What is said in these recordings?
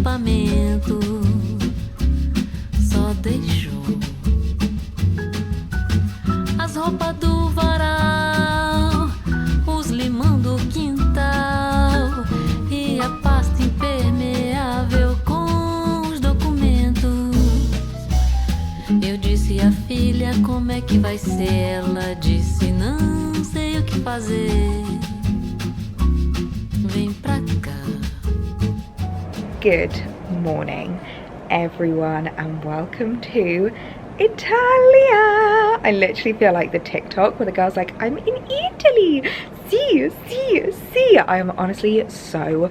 acampamento só deixou as roupas do varal, os limão do quintal e a pasta impermeável com os documentos. Eu disse a filha, como é que vai ser? Ela disse, não sei o que fazer. Vem pra cá. Good morning, everyone, and welcome to Italia. I literally feel like the TikTok where the girl's like, I'm in Italy. See. I am honestly so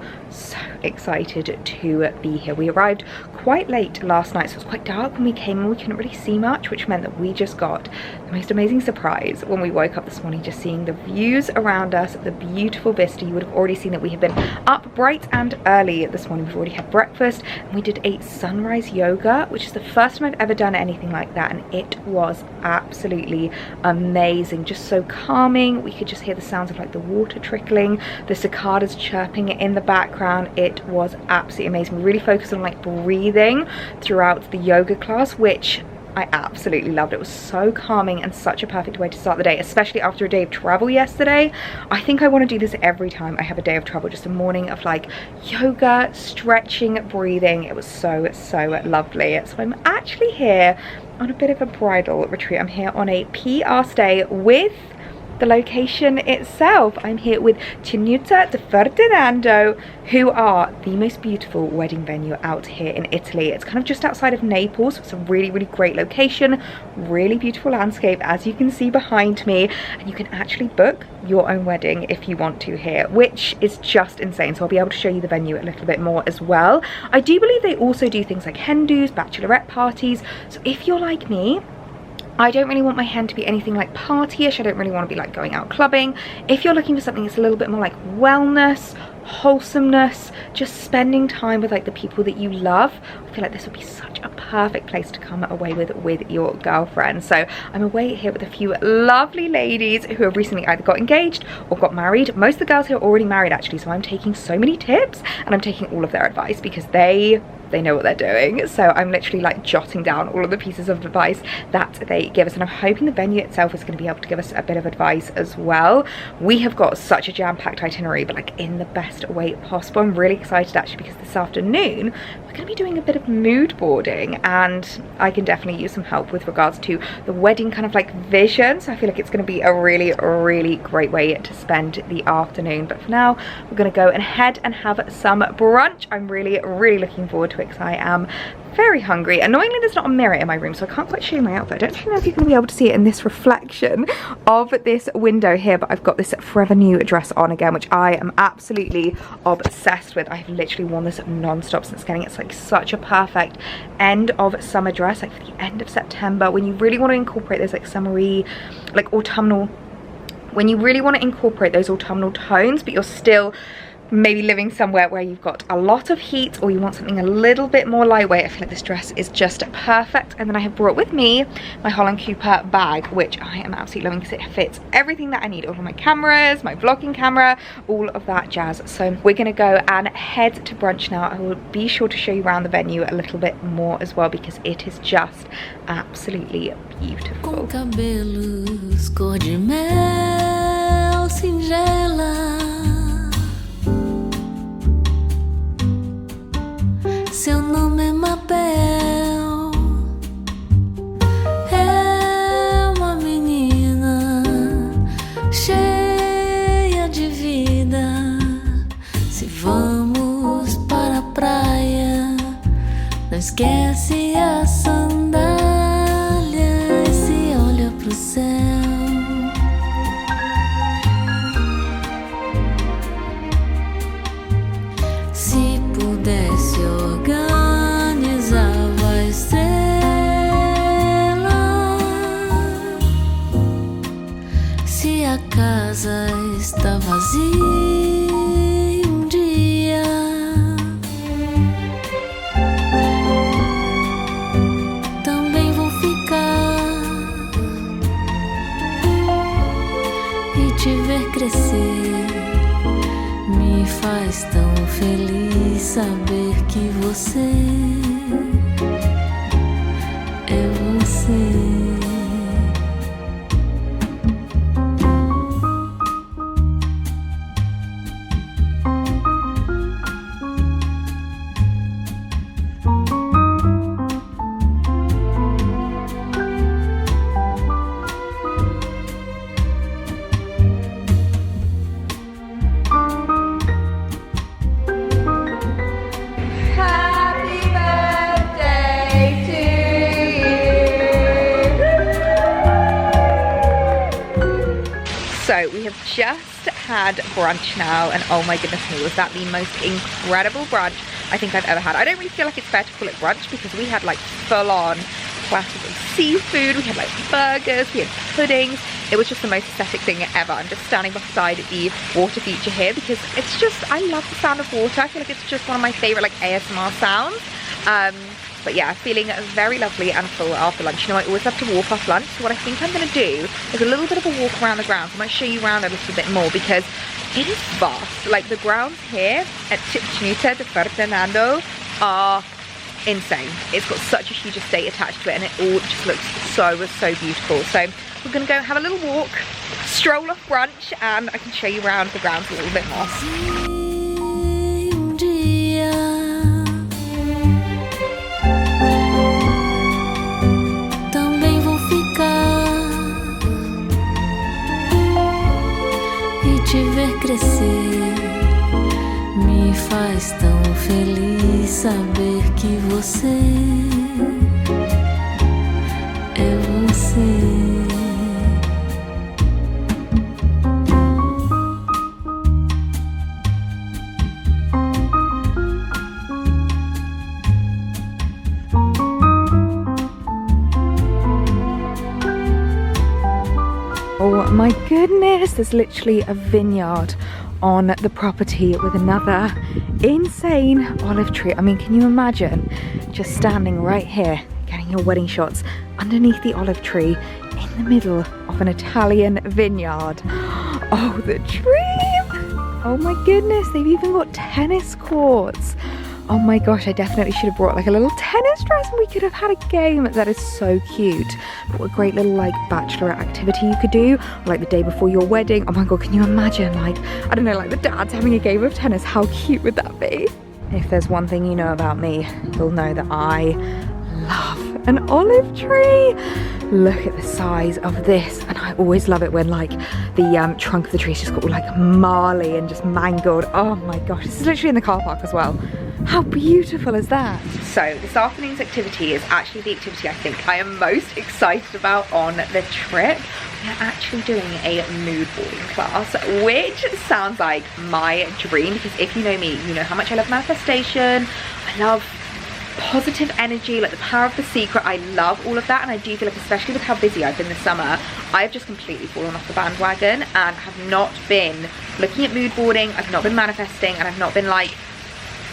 excited to be here. We arrived quite late last night, so it was quite dark when we came and we couldn't really see much, which meant that we just got the most amazing surprise when we woke up this morning, just seeing the views around us, the beautiful vista. You would have already seen that we have been up bright and early this morning. We've already had breakfast and we did a sunrise yoga, which is the first time I've ever done anything like that, and it was absolutely amazing. Just so calming. We could just hear the sounds of like the water trickling, the cicadas chirping in the background. It was absolutely amazing. We really focused on like breathing throughout the yoga class, which I absolutely loved. It was so calming and such a perfect way to start the day, especially after a day of travel yesterday. I think I want to do this every time I have a day of travel, just a morning of like yoga, stretching, breathing. It was so lovely. So I'm actually here on a bit of a bridal retreat. I'm here on a PR stay with the location itself. I'm here with Tenuta de Ferdinando, who are the most beautiful wedding venue out here in Italy. It's kind of just outside of Naples. It's a really great location, really beautiful landscape, as you can see behind me, and you can actually book your own wedding if you want to here, which is just insane. So I'll be able to show you the venue a little bit more as well. I do believe they also do things like hen dos, bachelorette parties. So if you're like me, I don't really want my hen to be anything like partyish. I don't really want to be like going out clubbing. If you're looking for something that's a little bit more like wellness, wholesomeness, just spending time with like the people that you love, I feel like this would be such a perfect place to come away with your girlfriend. So I'm away here with a few lovely ladies who have recently either got engaged or got married. Most of the girls here are already married actually, so I'm taking so many tips and I'm taking all of their advice because they know what they're doing. So I'm literally like jotting down all of the pieces of advice that they give us, and I'm hoping the venue itself is going to be able to give us a bit of advice as well. We have got such a jam-packed itinerary, but like in the best way possible. I'm really excited actually because this afternoon we're going to be doing a bit of mood boarding, and I can definitely use some help with regards to the wedding kind of like vision. So I feel like it's going to be a really great way to spend the afternoon. But for now, we're going to go ahead and have some brunch. I'm really looking forward to it because I am very hungry. Annoyingly, there's not a mirror in my room, so I can't quite show you my outfit. I don't actually know if you're going to be able to see it in this reflection of this window here, but I've got this Forever New dress on again, which I am absolutely obsessed with. I've literally worn this non-stop since getting it. It's like such a perfect end of summer dress, like for the end of September, when you really want to incorporate those like summery, like autumnal, when you really want to incorporate those autumnal tones, but you're still maybe living somewhere where you've got a lot of heat, or you want something a little bit more lightweight. I feel like this dress is just perfect. And then I have brought with me my Holland Cooper bag, which I am absolutely loving because it fits everything that I need, all of my cameras, my vlogging camera, all of that jazz. So we're gonna go and head to brunch now. I will be sure to show you around the venue a little bit more as well because it is just absolutely beautiful. Com cabelos cor de mel singela, seu nome é Mabel, é uma menina cheia de vida. Se vamos para a praia, não esquece a sandália e se olha pro céu. Se pudesse organizava a estrela, se a casa está vazia um dia, que você é você. So we have just had brunch now, and oh my goodness me, was that the most incredible brunch I think I've ever had. I don't really feel like it's fair to call it brunch because we had like full-on platters of seafood, we had like burgers, we had puddings. It was just the most aesthetic thing ever. I'm just standing beside the water feature here because it's just, I love the sound of water. I feel like it's just one of my favorite like ASMR sounds. But yeah, feeling very lovely and full after lunch. You know, I always love to walk off lunch, so what I think I'm going to do is a little bit of a walk around the grounds. I might show you around a little bit more because it is vast. Like the grounds here at Chinita de Ferdinando are insane. It's got such a huge estate attached to it, and it all just looks so beautiful. So we're going to go have a little walk, stroll off brunch, and I can show you around the grounds a little bit more. Te ver crescer me faz tão feliz saber que você é você. Oh my goodness, there's literally a vineyard on the property with another insane olive tree. I mean, can you imagine just standing right here, getting your wedding shots underneath the olive tree in the middle of an Italian vineyard? Oh, the dream! Oh my goodness, they've even got tennis courts. Oh my gosh, I definitely should have brought like a little tennis dress and we could have had a game. That is so cute. But what a great little like bachelorette activity you could do, or, like the day before your wedding. Oh my god, can you imagine, like, I don't know, like the dads having a game of tennis? How cute would that be? If there's one thing you know about me, you'll know that I love an olive tree. Look at the size of this, and I always love it when like the trunk of the tree's just got all like marley and just mangled. Oh my gosh, this is literally in the car park as well. How beautiful is that? So this afternoon's activity is actually the activity I think I am most excited about on the trip. We're actually doing a mood boarding class, which sounds like my dream because if you know me, you know how much I love manifestation. I love positive energy, like the power of the secret. I love all of that, and I do feel like, especially with how busy I've been this summer, I've just completely fallen off the bandwagon and have not been looking at mood boarding, I've not been manifesting, and I've not been like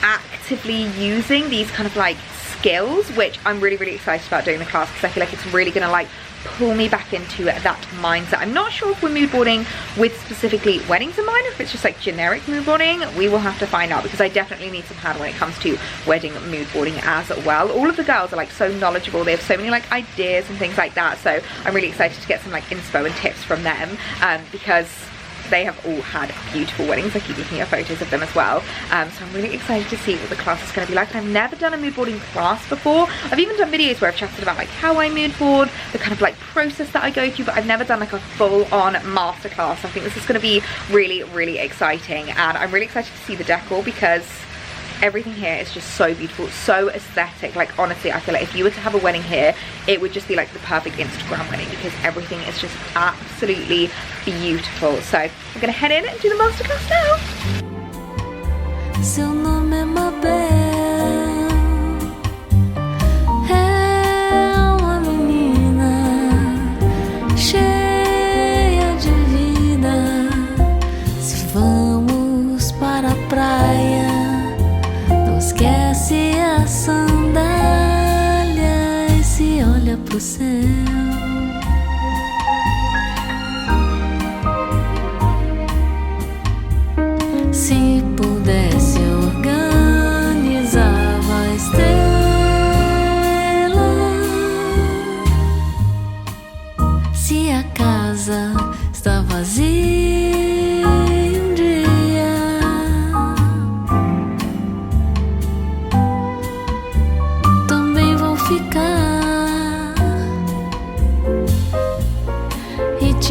actively using these kind of like skills, which I'm really excited about doing the class because I feel like it's really gonna like pull me back into that mindset. I'm not sure if we're mood boarding with specifically weddings in mind, or if it's just like generic mood boarding. We will have to find out because I definitely need some hand when it comes to wedding mood boarding as well. All of the girls are like so knowledgeable, they have so many like ideas and things like that, so I'm really excited to get some like inspo and tips from them because they have all had beautiful weddings. I keep looking at photos of them as well. So I'm really excited to see what the class is going to be like. And I've never done a mood boarding class before. I've even done videos where I've chatted about like how I mood board, the kind of like process that I go through, but I've never done like a full-on masterclass. I think this is going to be really exciting, and I'm really excited to see the decor because everything here is just so beautiful, so aesthetic. Like honestly, I feel like if you were to have a wedding here, it would just be like the perfect Instagram wedding because everything is just absolutely beautiful. So we're gonna head in and do the masterclass now. Seu nome é Mabel, é uma menina cheia de vida. Se vamos para a praia, esquece a sandália e se olha pro céu. Se pudesse organizava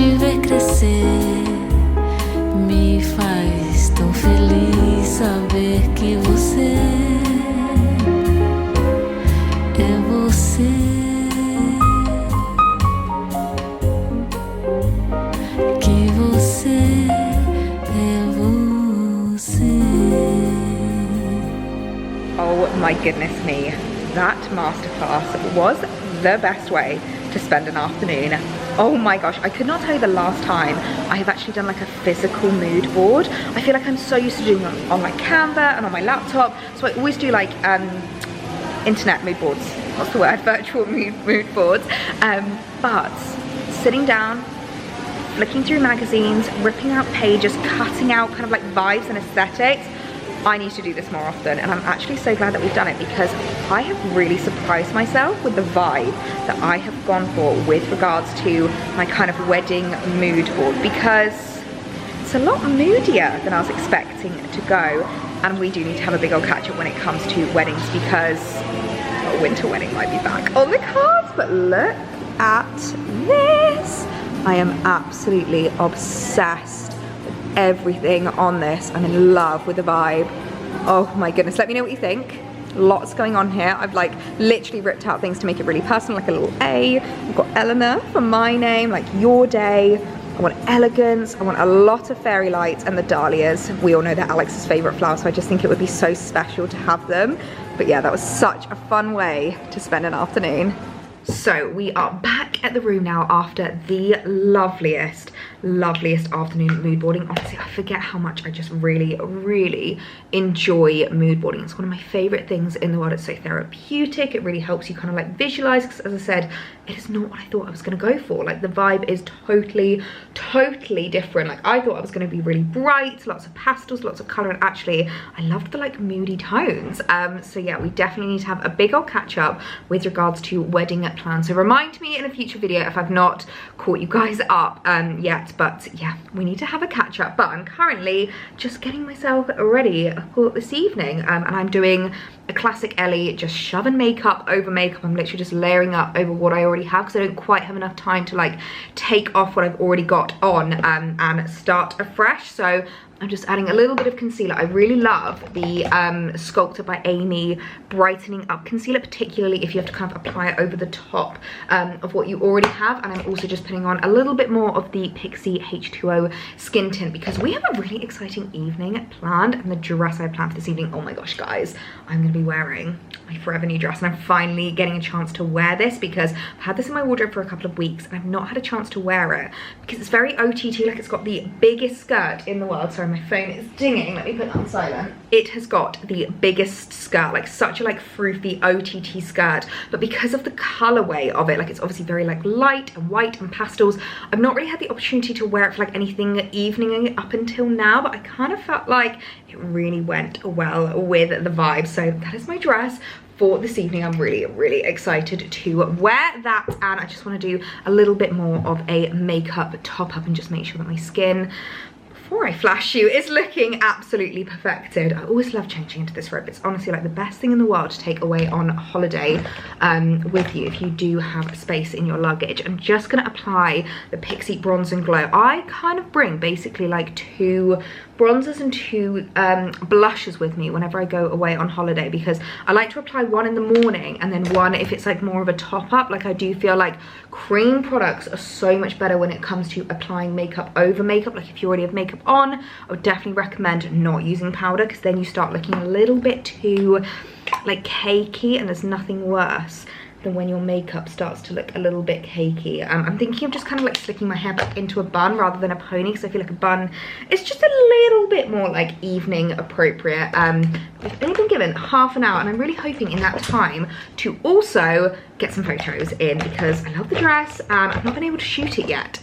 te ver crescer. Me faz tão feliz saber que você é você. Que você é você. Oh my goodness me, that masterclass was the best way to spend an afternoon. Oh my gosh, I could not tell you the last time I have actually done like a physical mood board. I feel like I'm so used to doing it on like Canva and on my laptop, so I always do like internet mood boards. What's the word? Virtual mood boards. But sitting down, flicking through magazines, ripping out pages, cutting out kind of like vibes and aesthetics, I need to do this more often, and I'm actually so glad that we've done it because I have really surprised myself with the vibe that I have gone for with regards to my kind of wedding mood board, because it's a lot moodier than I was expecting to go, and we do need to have a big old catch up when it comes to weddings because a winter wedding might be back on the cards. But look at this. I am absolutely obsessed with everything on this. I'm in love with the vibe. Oh my goodness, let me know what you think. Lots going on here. I've like literally ripped out things to make it really personal, like a little A. I've got Eleanor for my name, like your day. I want elegance, I want a lot of fairy lights, and the dahlias. We all know they're Alex's favorite flower, so I just think it would be so special to have them. But yeah, that was such a fun way to spend an afternoon. So we are back at the room now after the loveliest afternoon mood boarding. Honestly, I forget how much I just really enjoy mood boarding. It's one of my favorite things in the world. It's so therapeutic. It really helps you kind of like visualize, because as I said, it is not what I thought I was going to go for. Like the vibe is totally different. Like I thought I was going to be really bright, lots of pastels, lots of color, and actually I loved the like moody tones. So yeah, we definitely need to have a big old catch up with regards to wedding plans. So remind me in a future video if I've not caught you guys up yet. But yeah, we need to have a catch up. But I'm currently just getting myself ready for this evening, and I'm doing a classic Ellie, just shoving makeup over makeup. I'm literally just layering up over what I already have, because I don't quite have enough time to like take off what I've already got on and start afresh. So I'm just adding a little bit of concealer. I really love the Sculptor by Amy Brightening Up Concealer, particularly if you have to kind of apply it over the top of what you already have. And I'm also just putting on a little bit more of the Pixie H2O Skin Tint, because we have a really exciting evening planned. And the dress I planned for this evening, oh my gosh, guys, I'm going to be wearing my forever new dress. And I'm finally getting a chance to wear this, because I've had this in my wardrobe for a couple of weeks and I've not had a chance to wear it, because it's very OTT. Like, it's got the biggest skirt in the world. Sorry, my phone is dinging. Let me put that on silent. It has got the biggest skirt, like such a like froofy OTT skirt, but because of the colorway of it, like it's obviously very like light and white and pastels, I've not really had the opportunity to wear it for like anything evening up until now, but I kind of felt like it really went well with the vibe. So that is my dress for this evening. I'm really excited to wear that, and I just want to do a little bit more of a makeup top up and just make sure that my skin, before I flash you, is looking absolutely perfected. I always love changing into this robe. It's honestly like the best thing in the world to take away on holiday with you if you do have space in your luggage. I'm just going to apply the Pixie Bronze and Glow. I kind of bring basically like 2 bronzers and 2 blushes with me whenever I go away on holiday, because I like to apply one in the morning and then one if it's like more of a top up. Like I do feel like cream products are so much better when it comes to applying makeup over makeup. Like if you already have makeup on, I would definitely recommend not using powder, because then you start looking a little bit too like cakey, and there's nothing worse than when your makeup starts to look a little bit cakey. I'm thinking of just kind of like slicking my hair back into a bun rather than a pony, because I feel like a bun is just a little bit more like evening appropriate. We've only been given half an hour, and I'm really hoping in that time to also get some photos in, because I love the dress and I've not been able to shoot it yet.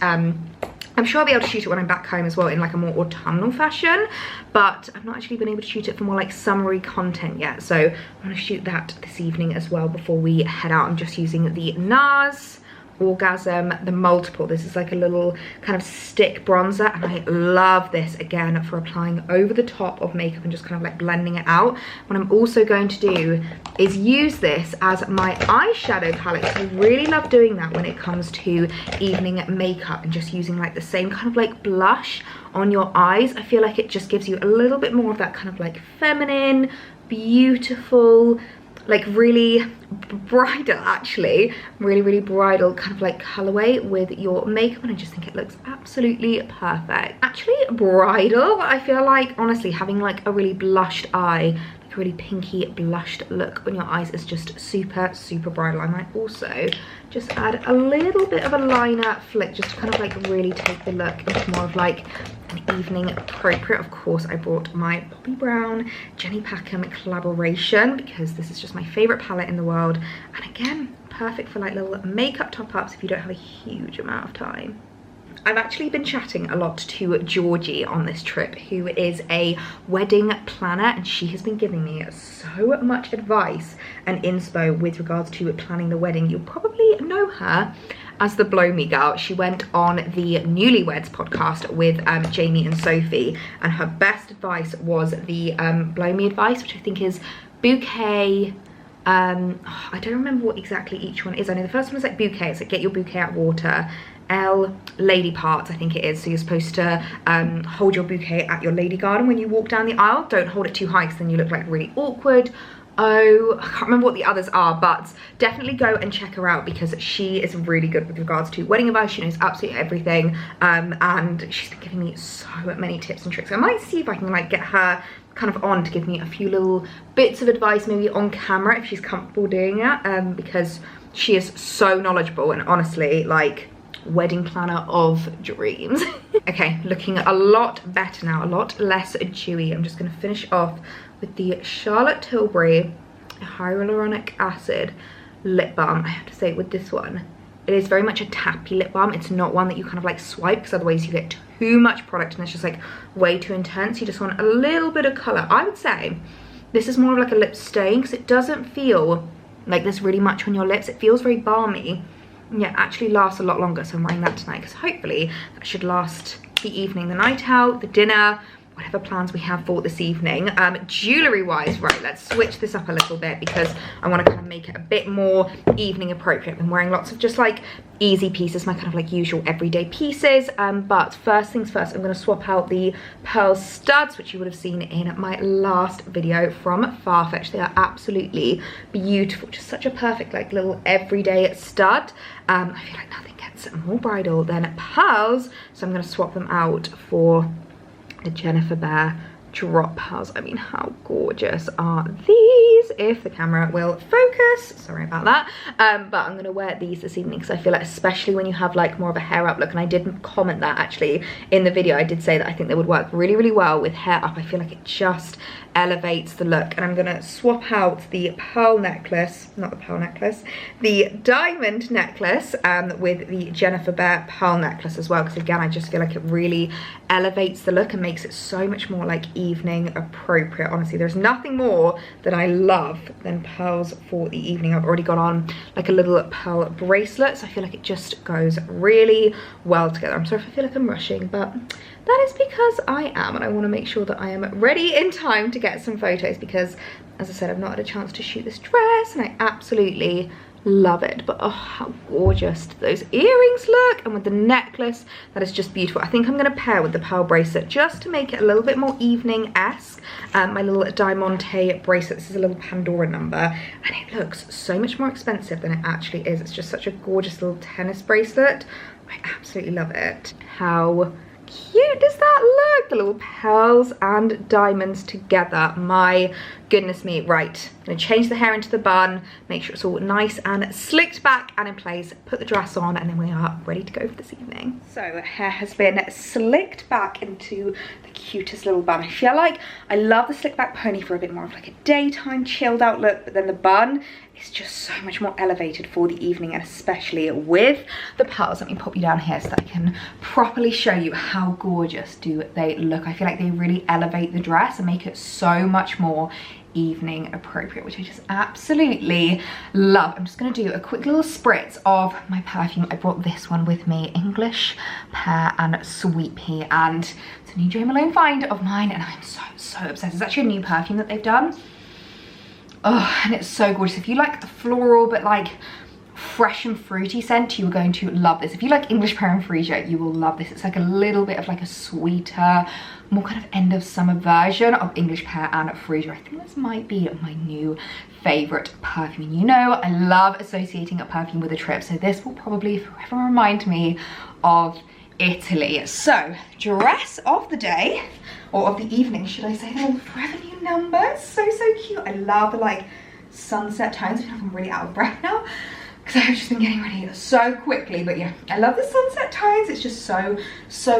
I'm sure I'll be able to shoot it when I'm back home as well in like a more autumnal fashion, but I've not actually been able to shoot it for more like summery content yet. So I'm going to shoot that this evening as well before we head out. I'm just using the NARS Orgasm, the multiple. This is like a little kind of stick bronzer, and I love this again for applying over the top of makeup and just kind of like blending it out. What I'm also going to do is use this as my eyeshadow palette. I really love doing that when it comes to evening makeup and just using like the same kind of like blush on your eyes. I feel like it just gives you a little bit more of that kind of like feminine, beautiful, like really bridal, actually really bridal kind of like colorway with your makeup, and I just think it looks absolutely perfect. Actually, bridal, I feel like honestly having like a really blushed eye, like a really pinky blushed look on your eyes is just super bridal. I might also just add a little bit of a liner flick just to kind of like really take the look into more of like an evening appropriate. Of course, I brought my Bobbi Brown Jenny Packham collaboration because this is just my favorite palette in the world, and again, perfect for like little makeup top-ups if you don't have a huge amount of time. I've actually been chatting a lot to Georgie on this trip, who is a wedding planner, and she has been giving me so much advice and inspo with regards to planning the wedding. You'll probably know her as the Blow Me girl. She went on the Newlyweds podcast with Jamie and Sophie, and her best advice was the Blow Me advice, which I think is bouquet. I don't remember what exactly each one is. I know the first one is like bouquet, it's like get your bouquet out of water. Lady parts, I think it is. So you're supposed to hold your bouquet at your lady garden when you walk down the aisle. Don't hold it too high because then you look like really awkward. Oh, I can't remember what the others are, but definitely go and check her out because she is really good with regards to wedding advice. She knows absolutely everything, and she's been giving me so many tips and tricks. I might see if I can like get her kind of on to give me a few little bits of advice, maybe on camera if she's comfortable doing it, because she is so knowledgeable and honestly like wedding planner of dreams. Okay, looking a lot better now, a lot less dewy. I'm just going to finish off with the Charlotte Tilbury hyaluronic acid lip balm. I have to say with this one, it is very much a tappy lip balm. It's not one that you kind of like swipe, because otherwise you get too much product and it's just like way too intense. You just want a little bit of color. I would say this is more of like a lip stain because it doesn't feel like there's really much on your lips. It feels very balmy. Yeah, actually lasts a lot longer, so I'm wearing that tonight because hopefully that should last the evening, the night out, the dinner, whatever plans we have for this evening. Jewellery wise, right, let's switch this up a little bit because I want to kind of make it a bit more evening appropriate. I've been wearing lots of just like easy pieces, my kind of like usual everyday pieces, but first things first, I'm going to swap out the pearl studs, which you would have seen in my last video from Farfetch. They are absolutely beautiful, just such a perfect like little everyday stud. I feel like nothing gets more bridal than pearls, so I'm going to swap them out for the Jennifer Behr drop pearls. I mean, how gorgeous are these? If the camera will focus, sorry about that, but I'm gonna wear these this evening because I feel like, especially when you have like more of a hair up look, and I did comment that actually in the video, I did say that I think they would work really well with hair up. I feel like it just elevates the look. And I'm gonna swap out the pearl necklace, not the pearl necklace, the diamond necklace with the Jennifer Behr pearl necklace as well, because again, I just feel like it really elevates the look and makes it so much more like evening appropriate. Honestly, there's nothing more that I love than pearls for the evening. I've already got on like a little pearl bracelet, so I feel like it just goes really well together. I'm sorry if I feel like I'm rushing, but that is because I am, and I want to make sure that I am ready in time to get some photos because, as I said, I've not had a chance to shoot this dress and I absolutely love it. But oh, how gorgeous those earrings look, and with the necklace, that is just beautiful. I think I'm going to pair with the pearl bracelet just to make it a little bit more evening-esque. My little diamante bracelet, this is a little Pandora number, and it looks so much more expensive than it actually is. It's just such a gorgeous little tennis bracelet. I absolutely love it. How cute does that look? The little pearls and diamonds together. My goodness me. Right, I'm gonna change the hair into the bun, make sure it's all nice and slicked back and in place, put the dress on, and then we are ready to go for this evening. So hair has been slicked back into the cutest little bun. I feel like I love the slick back pony for a bit more of like a daytime chilled out look, but then the bun is just so much more elevated for the evening, and especially with the pearls. Let me pop you down here so that I can properly show you how gorgeous do they look. I feel like they really elevate the dress and make it so much more evening appropriate, which I just absolutely love. I'm just gonna do a quick little spritz of my perfume. I brought this one with me, English Pear and Sweet Pea, and it's a new Jo Malone find of mine, and I'm so obsessed. It's actually a new perfume that they've done. Oh, and it's so gorgeous. If you like the floral but like fresh and fruity scent, you are going to love this. If you like English Pear and Freesia, you will love this. It's like a little bit of like a sweeter, more kind of end of summer version of English Pear and Freesia. I think this might be my new favorite perfume. You know, I love associating a perfume with a trip, so this will probably forever remind me of Italy. So, dress of the day, or of the evening, should I say. They're all forever new numbers. So cute. I love the like sunset tones. I feel like I'm really out of breath now because I've just been getting ready so quickly. But yeah, I love the sunset tones. It's just so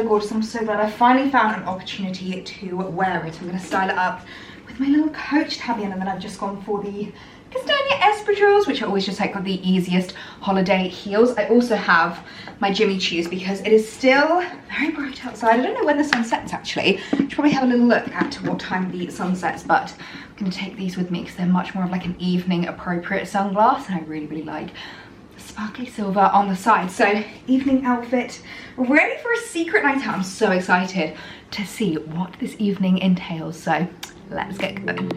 gorgeous. I'm so glad I finally found an opportunity to wear it. I'm going to style it up with my little Coach tabby on, and then I've just gone for the Castagna espadrilles, which are always just like the easiest holiday heels. I also have my Jimmy Choos because it is still very bright outside. I don't know when the sun sets actually. I should probably have a little look at what time the sun sets, but I'm going to take these with me because they're much more of like an evening appropriate sunglass, and I really like the sparkly silver on the side. So evening outfit, ready for a secret night out. I'm so excited to see what this evening entails, so let's get going.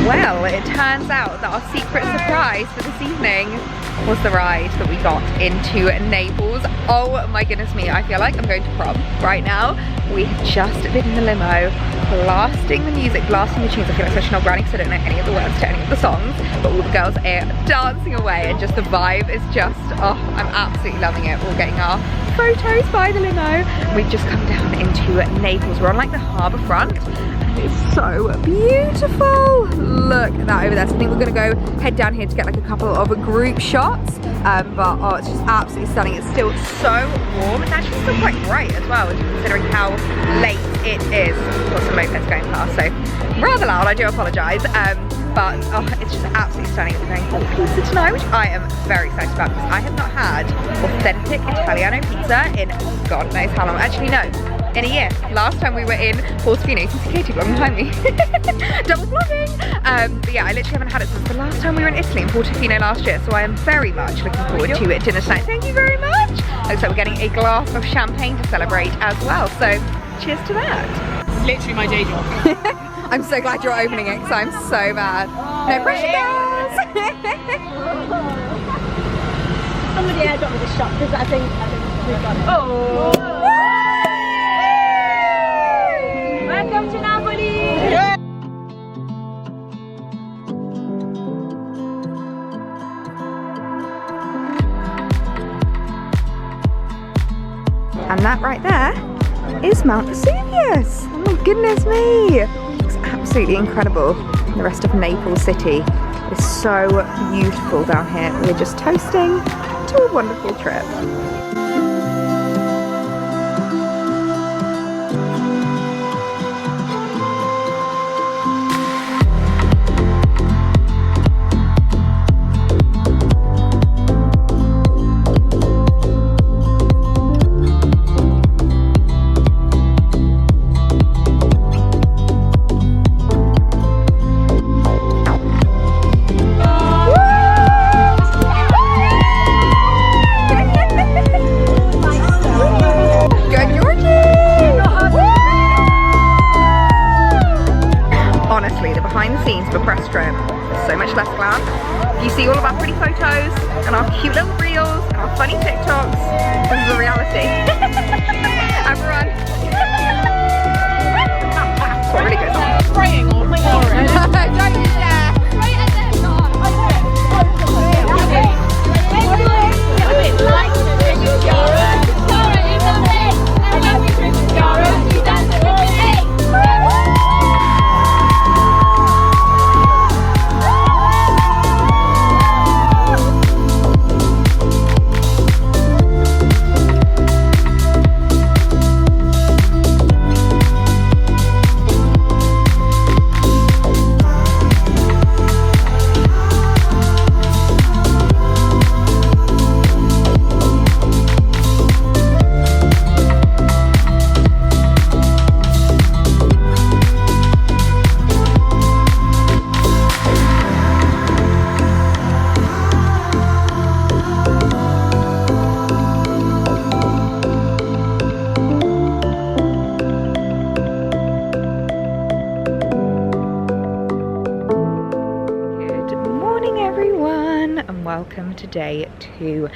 Well, it turns out that our secret surprise for this evening was the ride that we got into Naples. Oh my goodness me, I feel like I'm going to prom right now. We have just been in the limo, blasting the music, blasting the tunes. I feel like such an old granny because I don't know any of the words to any of the songs, but all the girls are dancing away, and just the vibe is just, oh, I'm absolutely loving it. We're getting our photos by the limo. We've just come down into Naples. We're on like the harbour front. It's so beautiful. Look at that over there. So I think we're gonna go head down here to get like a couple of group shots. But oh, it's just absolutely stunning. It's still so warm. It's actually still quite bright as well, considering how late it is. Got some mopeds going past, so rather loud. I do apologise. But oh, it's just absolutely stunning. We're going for pizza tonight, which I am very excited about because I have not had authentic Italiano pizza in God knows how long. Actually, no. In a year. Last time we were in Portofino. You can see Katie vlogging behind me. Double vlogging! But yeah, I literally haven't had it since the last time we were in Italy, in Portofino last year, so I am very much looking forward to it dinner tonight. Thank you very much! Looks like we're getting a glass of champagne to celebrate as well, so cheers to that. Literally my day job. I'm so glad you're opening it because I'm so bad. No pressure, girls! Somebody airdrop me the shot because I think we've got it. Oh! Welcome to Napoli! Yeah. And that right there is Mount Vesuvius. Oh my goodness me! It looks absolutely incredible. The rest of Naples city is so beautiful down here. We're just toasting to a wonderful trip. If you see all of our pretty photos and our cute little reels and our funny TikToks, this is a reality. Everyone. It's really good. Spraying or pouring? Don't you dare. Right at the start. I do it. welcome to day 2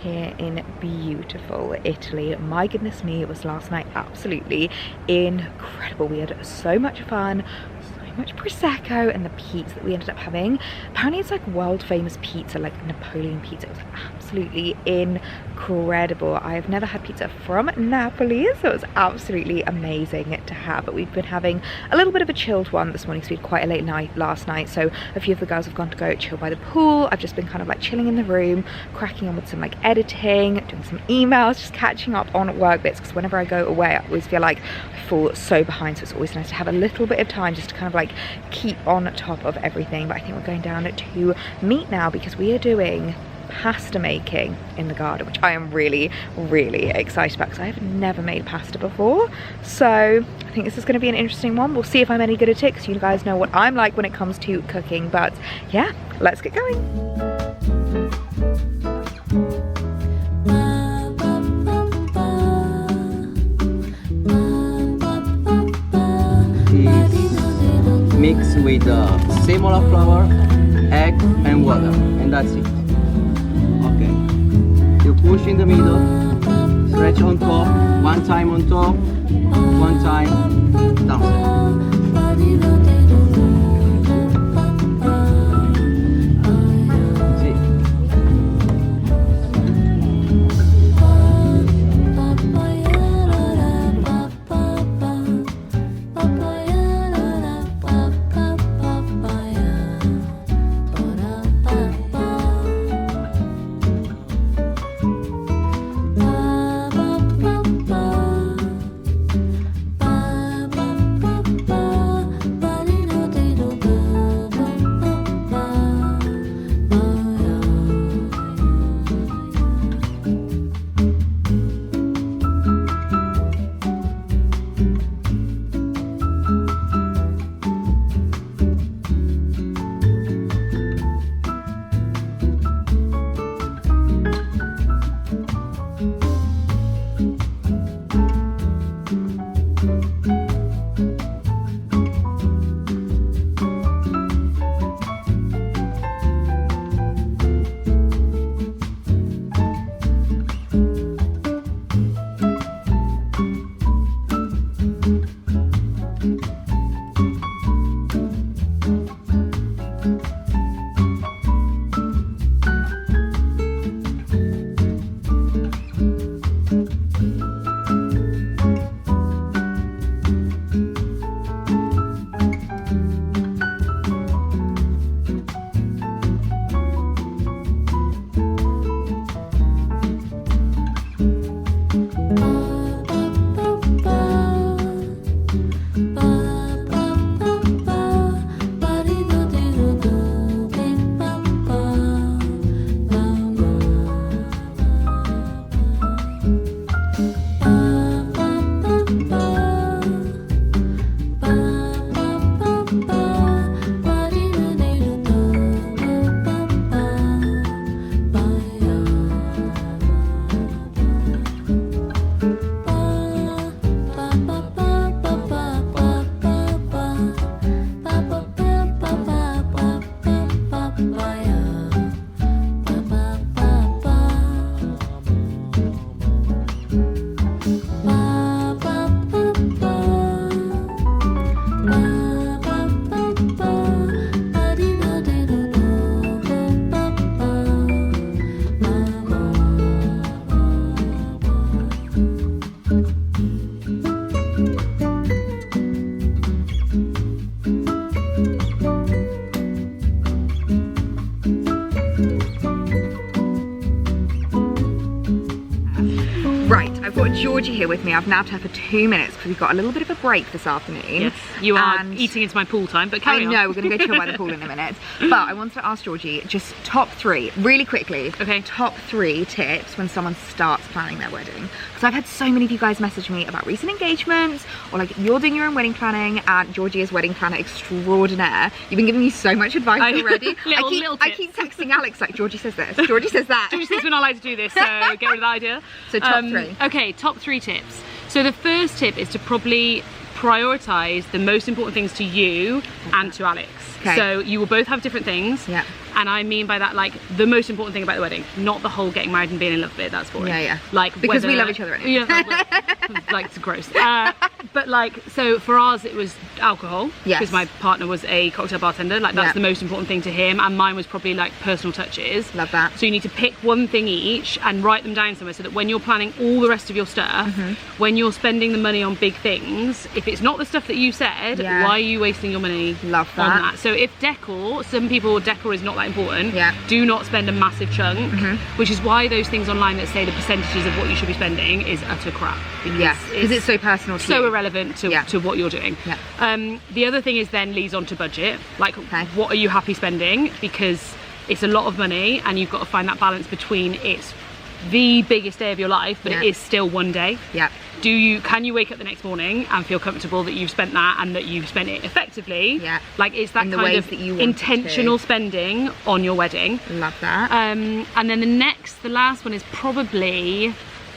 here in beautiful Italy. My goodness me, it was last night absolutely incredible. We had so much fun, so much prosecco, and the pizza that we ended up having, apparently it's like world famous pizza, like Napoleon pizza. It was absolutely incredible. I have never had pizza from Napoli, so it was absolutely amazing to have. But we've been having a little bit of a chilled one this morning, so we had quite a late night last night, so a few of the girls have gone to go chill by the pool. I've just been kind of like chilling in the room, cracking on with some like editing, doing some emails, just catching up on work bits, because whenever I go away I always feel like I fall so behind, so it's always nice to have a little bit of time just to kind of like keep on top of everything. But I think we're going down to meet now because we are doing pasta making in the garden, which I am really excited about because I have never made pasta before. So I think this is going to be an interesting one. We'll see if I'm any good at it, because you guys know what I'm like when it comes to cooking. But yeah, let's get going. Mix with semola flour, egg and water, and that's it. Okay. You push in the middle, stretch on top, one time on top, one time down. Georgie here with me. I've nabbed her for 2 minutes because we've got a little bit of a break this afternoon. Yes, you are eating into my pool time, but carry on. I know, we're going to go chill by the pool in a minute. But I wanted to ask Georgie just top 3, really quickly. Okay. Top 3 tips when someone starts planning their wedding. Because I've had so many of you guys message me about recent engagements, or like you're doing your own wedding planning, and Georgie is wedding planner extraordinaire. You've been giving me so much advice already. I keep texting Alex like, Georgie says this, Georgie says that. Georgie says we're not allowed to do this, so get rid of that idea. So top 3. Okay, top 3 tips. So the first tip is to probably prioritize the most important things to you and to Alex. Okay. So you will both have different things. Yeah. And I mean by that, like, the most important thing about the wedding, not the whole getting married and being in love bit, that's boring. Yeah. Like, because we love each other anyway. Like, it's gross. But like, so for ours it was alcohol, because my partner was a cocktail bartender. Like, that's the most important thing to him, and mine was probably like personal touches. Love that. So you need to pick one thing each and write them down somewhere, so that when you're planning all the rest of your stuff, when you're spending the money on big things, if it's not the stuff that you said, why are you wasting your money on that? So if decor, some people, decor is not that important, do not spend a massive chunk, which is why those things online that say the percentages of what you should be spending is utter crap. Because it's so personal to so you. irrelevant to what you're doing. The other thing is then leads on to budget. Like, what are you happy spending? Because it's a lot of money, and you've got to find that balance between it's the biggest day of your life, but it is still one day. Can you wake up the next morning and feel comfortable that you've spent that and that you've spent it effectively? Like, it's that kind of intentional spending on your wedding. Love that. And then the last one is probably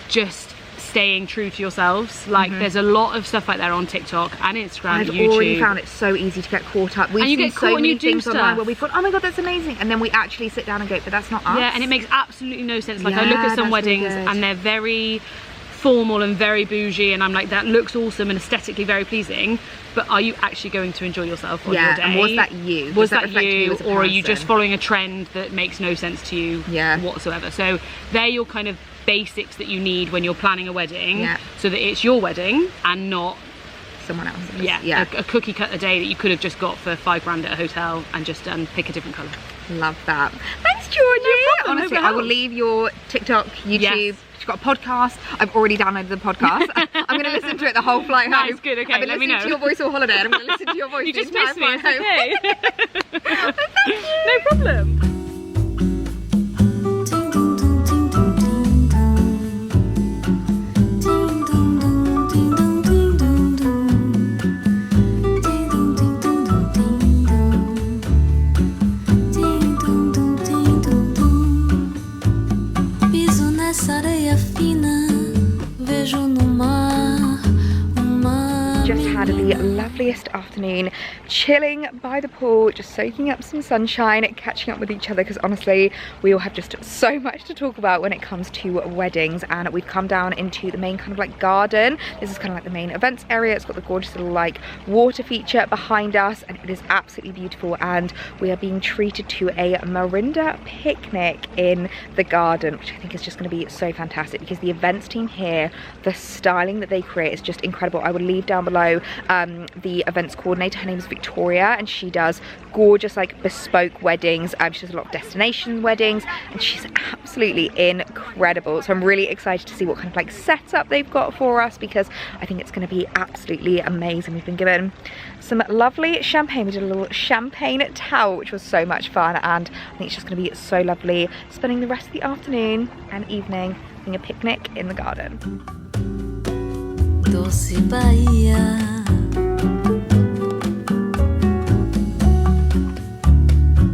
just staying true to yourselves. Like, there's a lot of stuff out there on TikTok and Instagram, YouTube. I've already found it so easy to get caught up. We've seen so many things online where we thought, oh my god, that's amazing, and then we actually sit down and go, but that's not us. And it makes absolutely no sense. Like, I look at some weddings and they're very formal and very bougie, and I'm like, that looks awesome and aesthetically very pleasing, but are you actually going to enjoy yourself on your day? And was that you? Was that you, or are you just following a trend that makes no sense to you whatsoever? So they're your kind of basics that you need when you're planning a wedding, so that it's your wedding and not someone else's. A cookie cutter day that you could have just got for £5 at a hotel and just pick a different colour. Love that. Thanks, Georgie. No problem, honestly, I will leave your TikTok, YouTube. She's got a podcast. I've already downloaded the podcast. I'm going to listen to it the whole flight home. That's good. Okay, I've been let me know. listening to your voice all holiday, and I'm going to listen to your voice you the just entire missed me. flight home. Okay. Thank you. No problem. Just had the loveliest afternoon chilling by the pool, just soaking up some sunshine, catching up with each other, because honestly we all have just so much to talk about when it comes to weddings. And we've come down into the main kind of like garden. This is kind of like the main events area. It's got the gorgeous little like water feature behind us, and it is absolutely beautiful. And we are being treated to a Marinda picnic in the garden, which I think is just going to be so fantastic, because the events team here, the styling that they create is just incredible. I will leave down below the events coordinator. Her name is Victoria, and she does gorgeous like bespoke weddings. She does a lot of destination weddings, and she's absolutely incredible. So I'm really excited to see what kind of like setup they've got for us, because I think it's going to be absolutely amazing. We've been given some lovely champagne. We did a little champagne tower, which was so much fun, and I think it's just going to be so lovely spending the rest of the afternoon and evening having a picnic in the garden. Doce Bahia,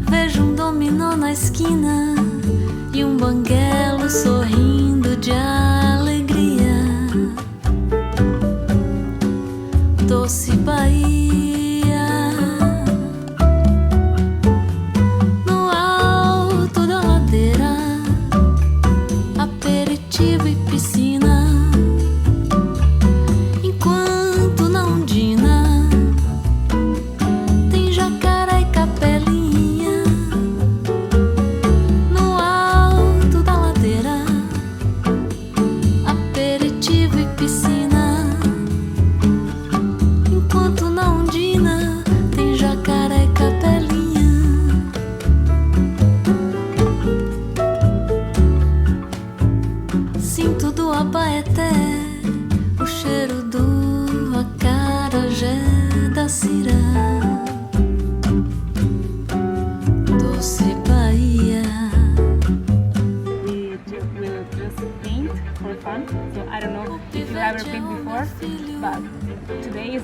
vejo dominó na esquina e banguelo sorrindo de alegria. Doce Bahia, no alto da ladeira, aperitivo e piscina.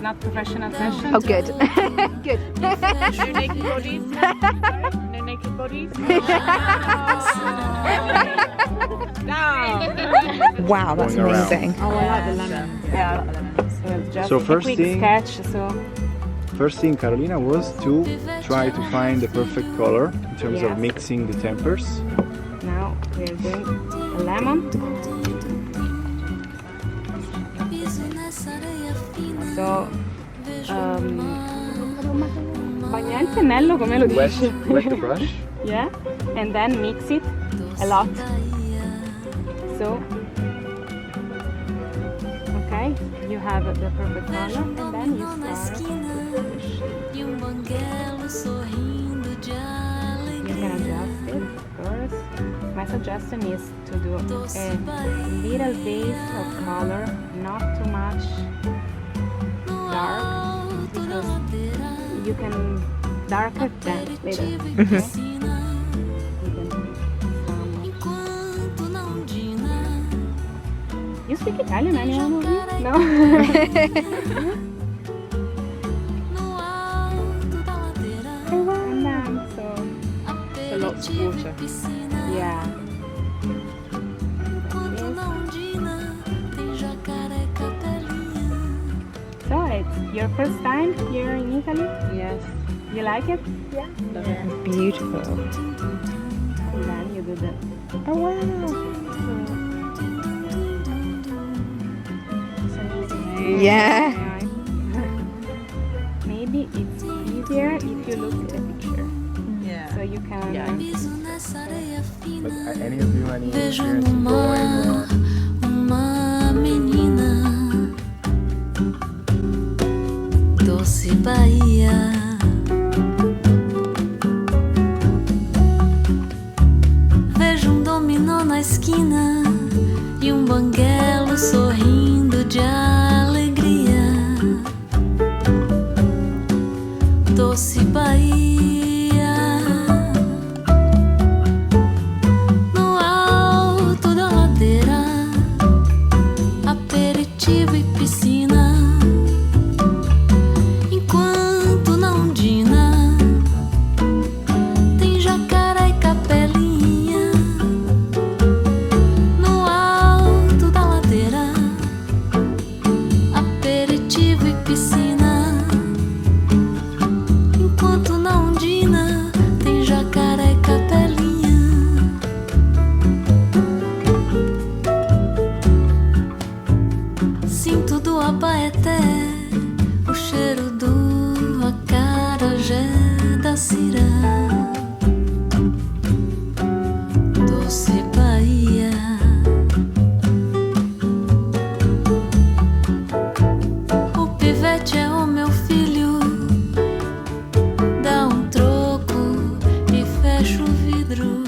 Not professional session. Oh, good. Good. No naked bodies. No naked bodies. Wow, that's amazing. Oh, I like the lemon. Yeah. So first thing, sketch. So first thing, Carolina, was to try to find the perfect color in terms of mixing the tempers. Now we're doing a lemon. So, bagnanello, come lo dici? Wet the brush. Yeah, and then mix it a lot. So, okay, you have the perfect color, and then you start. You can adjust it first. My suggestion is to do a little base of color, not too much dark, because you can darker than later. You speak Italian, anyone of you? No? And then, so a lot of water. Yeah. So it's your first time here in Italy? Yes. You like it? Yeah. Beautiful. And then you do the... Oh wow. Yeah. Maybe it's easier if you look at the picture. Yeah. So you can... But any of you, any experience in drawing or... Uma menina, doce Bahia. Vejo dominó na esquina e banguelo sorrindo de alegria. Doce Bahia, no alto da ladeira, aperitivo e piscina. Enquanto na ondina tem jacaré e capelinha. No alto da ladeira, aperitivo e piscina. Enquanto na ondina tem jacaré e capelinha. Sinto do Abaeté o cheiro do acarajé da Cirá. Doce Bahia. O pivete é o meu filho. Dá troco e fecha o vidro.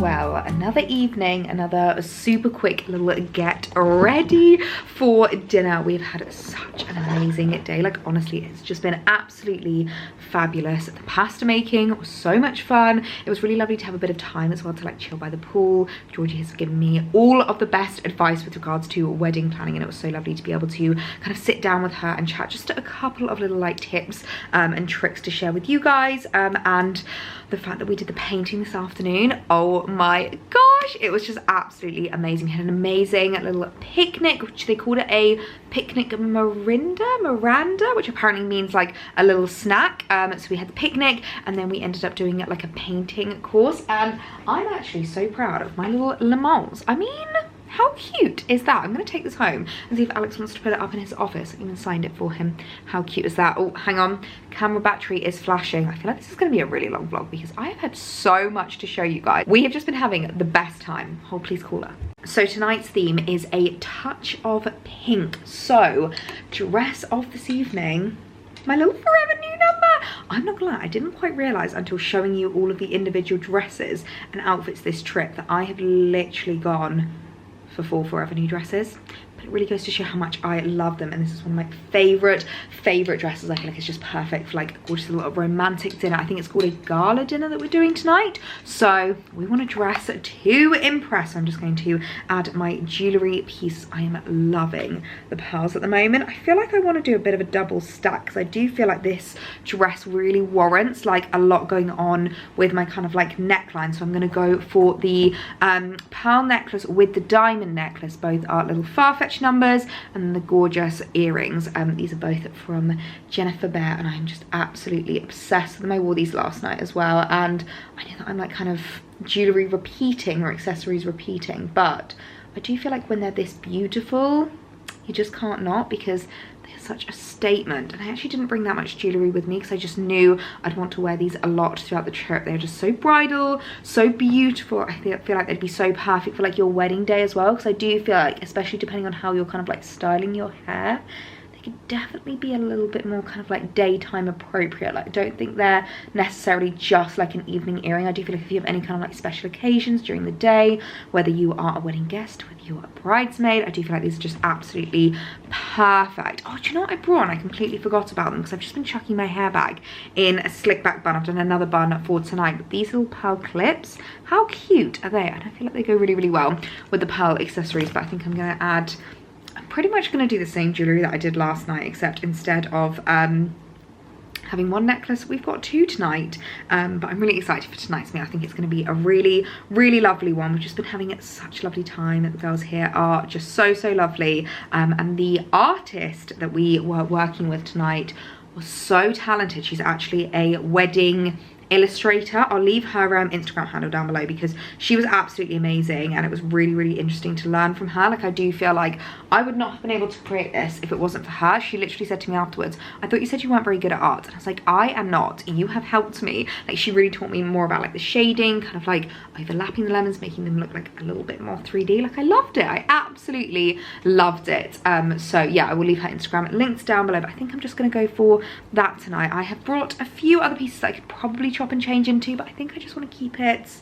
Well, another evening, another super quick little get ready for dinner. We've had such an amazing day. Like, honestly, it's just been absolutely fabulous. The pasta making was so much fun. It was really lovely to have a bit of time as well to like chill by the pool. Georgie has given me all of the best advice with regards to wedding planning, and it was so lovely to be able to kind of sit down with her and chat just a couple of little like tips and tricks to share with you guys. And the fact that we did the painting this afternoon, oh my gosh, it was just absolutely amazing. We had an amazing little picnic, which they called it a picnic Miranda, which apparently means like a little snack. So we had the picnic, and then we ended up doing like a painting course, and I'm actually so proud of my little lemons. I mean, how cute is that? I'm going to take this home and see if Alex wants to put it up in his office. I even signed it for him. How cute is that? Oh, hang on. Camera battery is flashing. I feel like this is going to be a really long vlog because I have had so much to show you guys. We have just been having the best time. Hold, please call her. So tonight's theme is a touch of pink. So, dress of this evening, my little forever new number. I'm not gonna lie, I didn't quite realise until showing you all of the individual dresses and outfits this trip that I have literally gone for 4 forever new dresses. But it really goes to show how much I love them, and this is one of my favourite dresses. I feel like it's just perfect for like a gorgeous little romantic dinner. I think it's called a gala dinner that we're doing tonight, so we want to dress to impress. I'm just going to add my jewellery piece. I am loving the pearls at the moment. I feel like I want to do a bit of a double stack because I do feel like this dress really warrants like a lot going on with my kind of like neckline. So I'm going to go for the pearl necklace with the diamond necklace. Both are little Farfetch research numbers, and the gorgeous earrings. These are both from Jennifer Behr, and I'm just absolutely obsessed with them. I wore these last night as well, and I know that I'm like kind of jewellery repeating or accessories repeating, but I do feel like when they're this beautiful, you just can't not, because they're such a statement. And I actually didn't bring that much jewellery with me because I just knew I'd want to wear these a lot throughout the trip. They're just so bridal, so beautiful. I feel like they'd be so perfect for like your wedding day as well, because I do feel like, especially depending on how you're kind of like styling your hair, they could definitely be a little bit more kind of like daytime appropriate. Like, I don't think they're necessarily just like an evening earring. I do feel like if you have any kind of like special occasions during the day, whether you are a wedding guest, whether you're a bridesmaid, I do feel like these are just absolutely perfect. Oh, do you know what I brought? I completely forgot about them because I've just been chucking my hair back in a slick back bun. I've done another bun for tonight, but these little pearl clips, how cute are they? And I feel like they go really, really well with the pearl accessories, but I think I'm going to add, I'm pretty much going to do the same jewellery that I did last night, except instead of having one necklace, we've got two tonight. But I'm really excited for tonight's meal. I think it's going to be a really, really lovely one. We've just been having such a lovely time. The girls here are just so, so lovely. And the artist that we were working with tonight was so talented. She's actually a wedding illustrator. I'll leave her Instagram handle down below because she was absolutely amazing, and it was really, really interesting to learn from her. Like, I do feel like I would not have been able to create this if it wasn't for her. She literally said to me afterwards, I thought you said you weren't very good at art. And I was like, I am not. You have helped me. Like, she really taught me more about like the shading, kind of like overlapping the lemons, making them look like a little bit more 3D. Like, I loved it. I absolutely loved it. So yeah, I will leave her Instagram links down below, but I think I'm just going to go for that tonight. I have brought a few other pieces that I could probably chop and change into, but I think I just want to keep it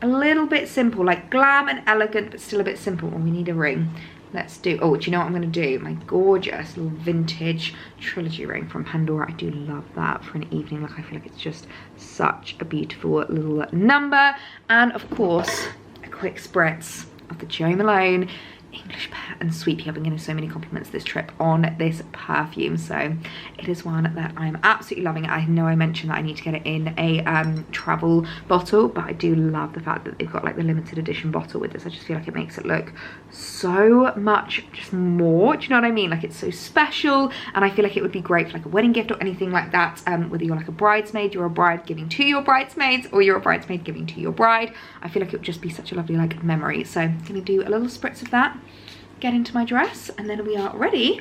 a little bit simple, like glam and elegant, but still a bit simple. Oh, we need a ring. Let's do, oh, do you know what I'm going to do? My gorgeous little vintage trilogy ring from Pandora. I do love that for an evening. Like, I feel like it's just such a beautiful little number. And of course, a quick spritz of the Jo Malone English Pear and Sweet Pea. I've been getting so many compliments this trip on this perfume, so it is one that I'm absolutely loving. I know I mentioned that I need to get it in a travel bottle, but I do love the fact that they've got like the limited edition bottle with this. I just feel like it makes it look so much just more, do you know what I mean? Like, it's so special, and I feel like it would be great for like a wedding gift or anything like that, whether you're like a bridesmaid, you're a bride giving to your bridesmaids, or you're a bridesmaid giving to your bride. I feel like it would just be such a lovely like memory. So I'm gonna do a little spritz of that, get into my dress, and then we are ready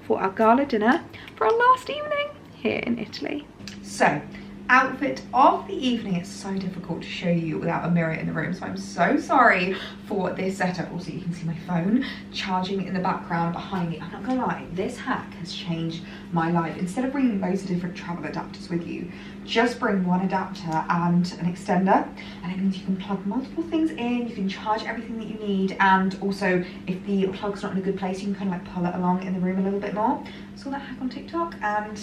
for our gala dinner for our last evening here in Italy. So, outfit of the evening. It's so difficult to show you without a mirror in the room, so I'm so sorry for this setup. Also, you can see my phone charging in the background behind me. I'm not gonna lie, this hack has changed my life. Instead of bringing loads of different travel adapters with you, just bring one adapter and an extender, and it means you can plug multiple things in, you can charge everything that you need, and also if the plug's not in a good place, you can kind of like pull it along in the room a little bit more. I saw that hack on TikTok and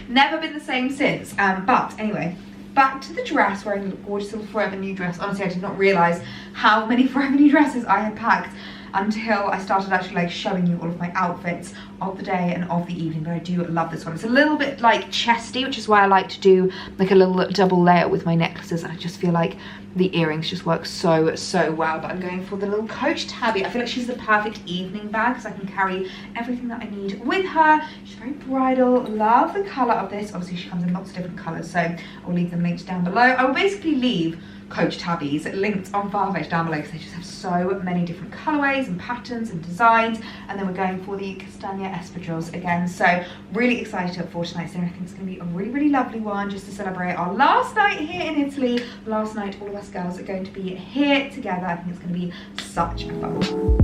never been the same since. But anyway, back to the dress, wearing a gorgeous little Forever New dress. Honestly, I did not realise how many Forever New dresses I had packed until I started actually like showing you all of my outfits of the day and of the evening. But I do love this one. It's a little bit like chesty, which is why I like to do like a little double layer with my necklaces, and I just feel like the earrings just work so, so well. But I'm going for the little Coach tabby. I feel like she's the perfect evening bag because I can carry everything that I need with her. She's very bridal. Love the colour of this. Obviously, she comes in lots of different colours, so I'll leave them linked down below. I will basically leave Coach tabbies linked on Farfetch down below because they just have so many different colorways and patterns and designs. And then we're going for the Castagna espadrilles again, so really excited for tonight's dinner. I think it's going to be a really, really lovely one just to celebrate our last night here in Italy. Last night all of us girls are going to be here together. I think it's going to be such a fun one.